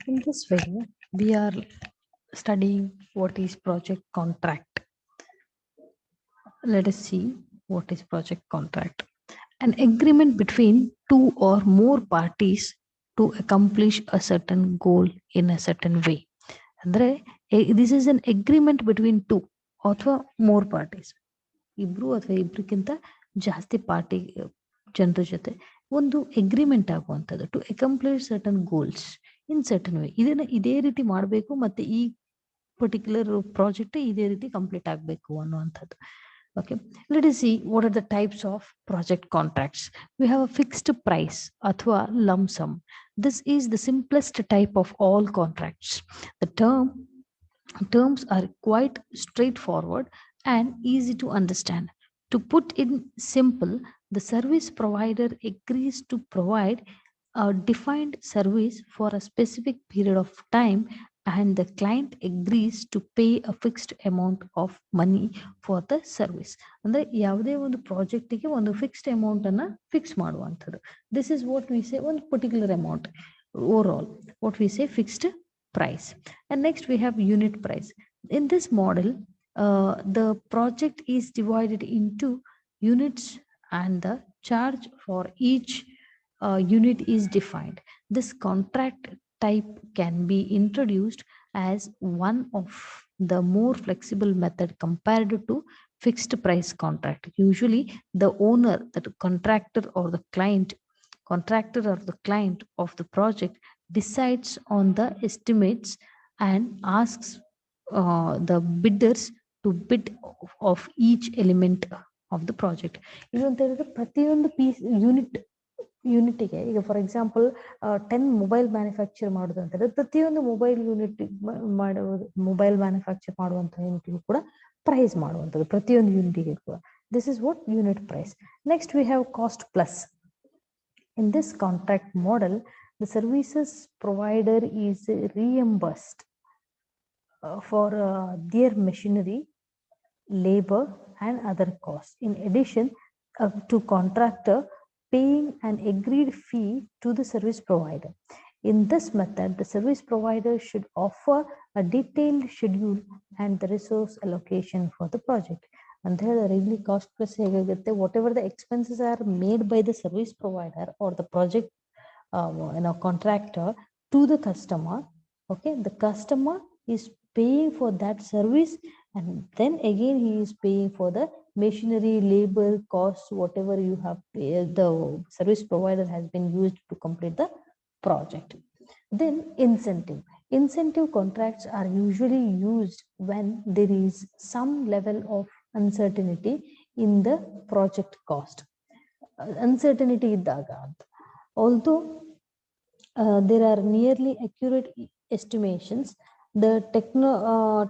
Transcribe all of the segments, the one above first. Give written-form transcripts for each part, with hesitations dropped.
In this way, we are studying what is project contract. Let us see what is project contract. An agreement between two or more parties to accomplish a certain goal in a certain way. ಅಂದ್ರೆ this is an agreement between two ಅಥವಾ more parties, ಇಬ್ರು ಅಥವಾ ಇಬ್ರಿಗಿಂತ ಜಾಸ್ತಿ party ಜನರ ಜೊತೆ ಒಂದು agreement ಆಗುವಂಥದ್ದು to accomplish certain goals in certain way. ಇದನ್ನ ಇದೇ ರೀತಿ ಮಾಡಬೇಕು ಮತ್ತೆ ಈ ಪರ್ಟಿಕ್ಯುಲರ್ ಪ್ರಾಜೆಕ್ಟ್ ಇದೇ ರೀತಿ ಕಂಪ್ಲೀಟ್ ಆಗಬೇಕು ಅನ್ನುವಂಥದ್ದು. Okay, let us see what are the types of project contracts. We have a fixed price athwa lump sum. This is the simplest type of all contracts. The terms are quite straightforward and easy to understand. To put in simple, the service provider agrees to provide a defined service for a specific period of time, and the client agrees to pay a fixed amount of money for the service. ಅಂದ್ರೆ ಯಾವುದೇ ಒಂದು ಪ್ರಾಜೆಕ್ಟಿಗೆ ಒಂದು fixed amount ಅನ್ನ fix ಮಾಡುವಂಥದ್ದು. This is what we say ಒಂದು particular amount over all what we say fixed price. And next we have unit price. In this model, the project is divided into units and the charge for each unit is defined. This contract type can be introduced as one of the more flexible method compared to fixed price contract. Usually the owner, the contractor or the client of the project decides on the estimates and asks the bidders to bid of each element of the project. ಇದು ಅಂತ ಹೇಳಿದ್ರೆ ಪ್ರತಿಯೊಂದು piece ಯೂನಿಟ್ಗೆ ಈಗ for example 10 mobile manufacture ಮಾಡೋದು ಅಂತ ಹೇಳಿದ್ರೆ ಪ್ರತಿಯೊಂದು ಮೊಬೈಲ್ ಮ್ಯಾನುಫ್ಯಾಕ್ಚರ್ ಮಾಡುವಂಥ ಯೂನಿಟ್ಗೂ ಕೂಡ ಪ್ರೈಸ್ ಮಾಡುವಂಥದ್ದು ಪ್ರತಿಯೊಂದು ಯೂನಿಟ್ಗೆ ಕೂಡ. This is what unit price. Next we have cost plus. In this contract model, the services provider is reimbursed for their machinery, labor, and other costs. In addition to contractor paying an agreed fee to the service provider. In this method, the service provider should offer a detailed schedule and the resource allocation for the project. And there really cost plus whatever the expenses are made by the service provider or the project contractor to the customer. Okay, the customer is paying for that service, and then again he is paying for the machinery, labor, costs, whatever you have the service provider has been used to complete the project. Then incentive contracts are usually used when there is some level of uncertainty in the project cost. Uncertainty iddaga, although there are nearly accurate estimations, the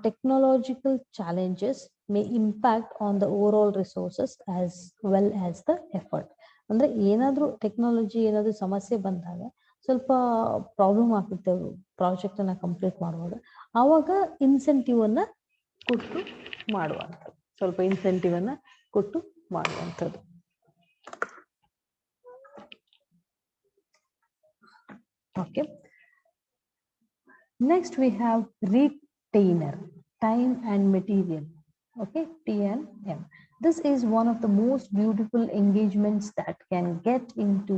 technological challenges may impact on the overall resources as well as the effort. ಅಂದ್ರೆ ಏನಾದ್ರೂ technology ಏನಾದ್ರೂ ಸಮಸ್ಯೆ ಬಂದಾಗ ಸ್ವಲ್ಪ problem ಆಗುತ್ತೆ project ಅನ್ನ complete ಮಾಡುವಾಗ, ಆವಾಗ ಇನ್ಸೆಂಟಿವ್ ಅನ್ನ ಕೊಟ್ಟು ಮಾಡುವಂಥದ್ದು, ಸ್ವಲ್ಪ ಇನ್ಸೆಂಟಿವ್ ಅನ್ನ ಕೊಟ್ಟು ಮಾಡುವಂಥದ್ದು. Okay. Next we have retainer, time and material. Okay, T&M. This is one of the most beautiful engagements that can get into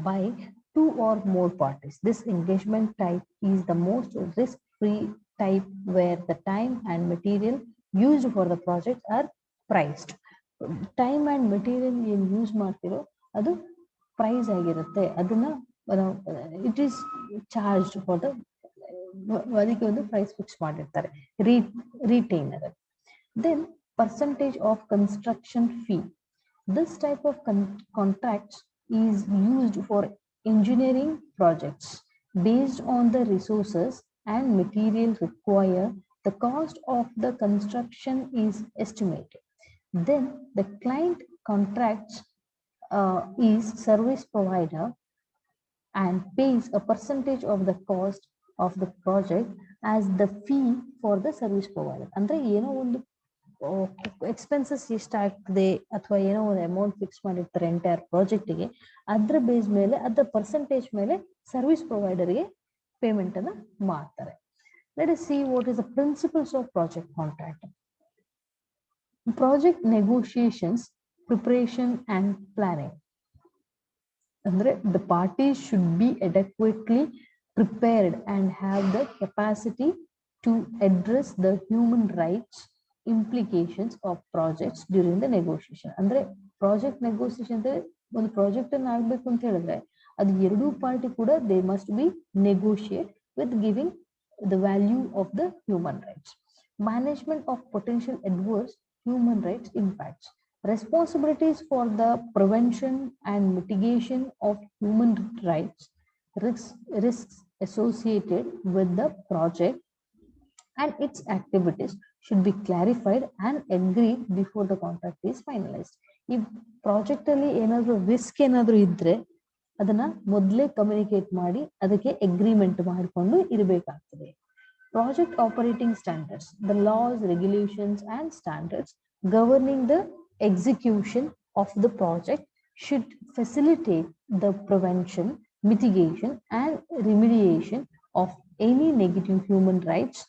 by two or more parties. This engagement type is the most risk-free type where the time and material used for the project are priced. Time and material ಏನು use ಮಾಡ್ತಿರೋ ಅದು price ಆಗಿರುತ್ತೆ, ಅದನ್ನ it is charge for the, ಅದಕ್ಕೆ ಒಂದು price fix ಮಾಡಿರ್ತಾರೆ, retainer. Then percentage of construction fee. This type of contracts is used for engineering projects. Based on the resources and material required, the cost of the construction is estimated. Then the client contracts is service provider and pays a percentage of the cost of the project as the fee for the service provider. ಅಂದ್ರೆ ಏನೋ ಒಂದು expenses ಎಷ್ಟಾಗ್ತದೆ ಅಥವಾ ಏನೋ ಒಂದು amount fix ಮಾಡಿರ್ತಾರೆ entire ಪ್ರಾಜೆಕ್ಟಿಗೆ, ಅದ್ರ base ಮೇಲೆ ಅದರ ಪರ್ಸೆಂಟೇಜ್ ಮೇಲೆ ಸರ್ವಿಸ್ ಪ್ರೊವೈಡರ್ಗೆ ಪೇಮೆಂಟ್ ಅನ್ನ ಮಾಡ್ತಾರೆ. Let us see what is the principles of project contract. Project negotiations, preparation and planning. Andre, the parties should be adequately prepared and have the capacity to address the human rights implications of projects during the negotiation. Andre, project negotiation ಅಂದ್ರೆ ಒಂದು project ಅನ್ನು ಆಗ್ಬೇಕು ಅಂತ ಹೇಳಿದ್ರೆ ಅದು ಎರಡೂ party ಕೂಡ they must be negotiate with giving the value of the human rights. Management of potential adverse human rights impacts. Responsibilities for the prevention and mitigation of human rights risks associated with the project and its activities should be clarified and agreed before the contract is finalized. If project ಅಲ್ಲಿ ಏನಾದರೂ risk ಏನಾದರೂ ಇದ್ರೆ ಅದನ್ನ ಮೊದಲೇ communicate ಮಾಡಿ ಅದಕ್ಕೆ agreement ಮಾಡಿಕೊಂಡು ಇರಬೇಕಾಗ್ತದೆ. Project operating standards, the laws, regulations and standards governing the execution of the project should facilitate the prevention, mitigation and remediation of any negative human rights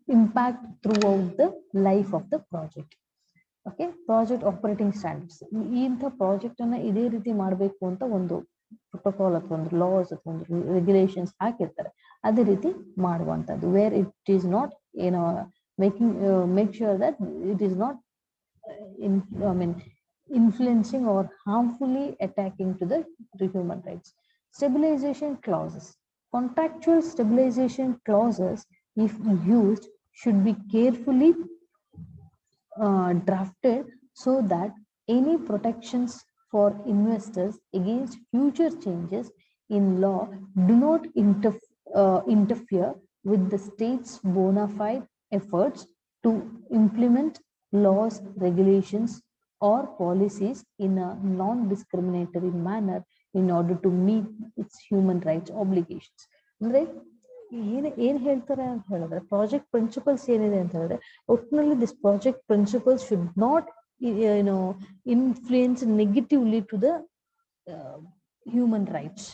impact throughout the life of the project. Okay, project operating standards, ಇಂಥ project ಅನ್ನ ಇದೇ ರೀತಿ ಮಾಡಬೇಕು ಅಂತ ಒಂದು protocol ಅಥವಾ ಒಂದು loss ಅಥವಾ ಒಂದು ರೆಗ್ಯುಲೇಷನ್ಸ್ ಹಾಕಿರ್ತಾರೆ, ಅದೇ ರೀತಿ ಮಾಡುವಂಥದ್ದು. Where it is not make sure that it is not influencing or harmfully attacking to the human rights. Stabilization clauses. Contractual stabilization clauses, if used, should be carefully drafted so that any protections for investors against future changes in law do not interfere with the state's bona fide efforts to implement laws, regulations or policies in a non-discriminatory manner in order to meet its human rights obligations. ಅಂದ್ರೆ ಏನ್ ಹೇಳ್ತಾರೆ ಅಂತ ಹೇಳಿದ್ರೆ project principles ಏನಿದೆ ಅಂತ ಹೇಳಿದ್ರೆ ಒಟ್ಟಿನಲ್ಲಿ this project principles should not influence negatively to the human rights.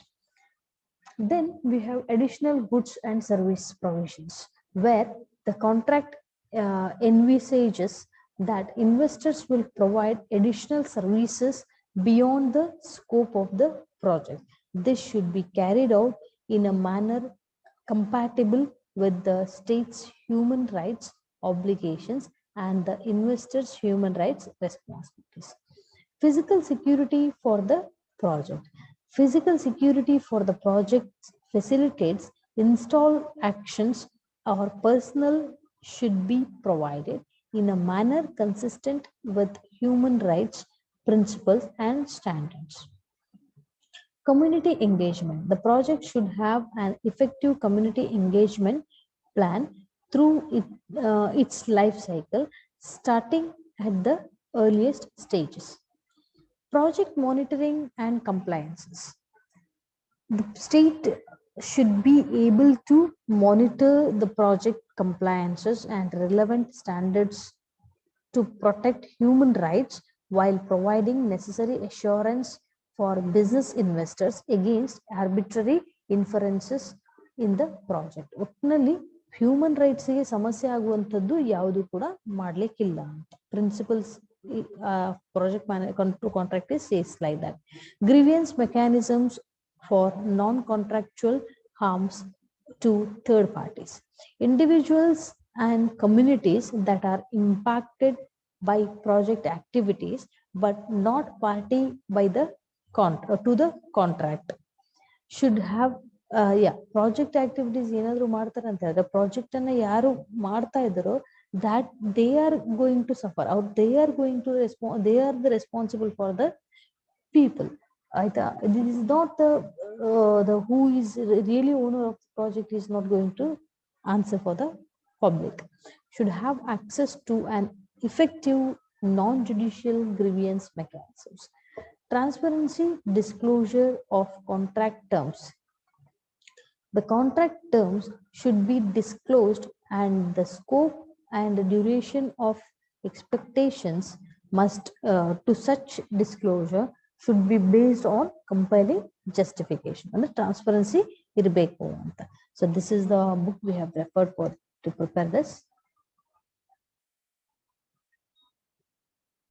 Then we have additional goods and service provisions where the contract envisages that investors will provide additional services beyond the scope of the project. This should be carried out in a manner compatible with the state's human rights obligations and the investors' human rights responsibilities. Physical security for the project. Physical security for the project facilitates install actions or personnel should be provided in a manner consistent with human rights principles and standards. Community engagement. The project should have an effective community engagement plan through its life cycle, starting at the earliest stages. Project monitoring and compliances. The state should be able to monitor the project compliances and relevant standards to protect human rights while providing necessary assurance for business investors against arbitrary inferences in the project. ಒಟ್ಟಿನಲ್ಲಿ human ರೈಟ್ಸ್ಗೆ ಸಮಸ್ಯೆ ಆಗುವಂಥದ್ದು ಯಾವುದು ಕೂಡ ಮಾಡ್ಲಿಕ್ಕಿಲ್ಲ ಅಂತ principles project contract is says like that. Grievance mechanisms for non-contractual harms to third parties. Individuals and communities that are impacted by project activities but not party by the to the contract should have project activities ಏನಾದ್ರು ಮಾಡ್ತಾರೆ ಅಂತ ಹೇಳಿದ್ರೆ project ಅನ್ನ ಯಾರು ಮಾಡ್ತಾ ಇದ್ದಾರೋ that they are going to suffer or they are going to they are the responsible for the people. This is not the who is really owner of the project is not going to answer for the public. Should have access to an effective non-judicial grievance mechanisms. Transparency, disclosure of contract terms. The contract terms should be disclosed and the scope and the duration of expectations must to such disclosure should be based on compelling justification. And the transparency irbeku anta. So this is the book we have referred for to prepare this.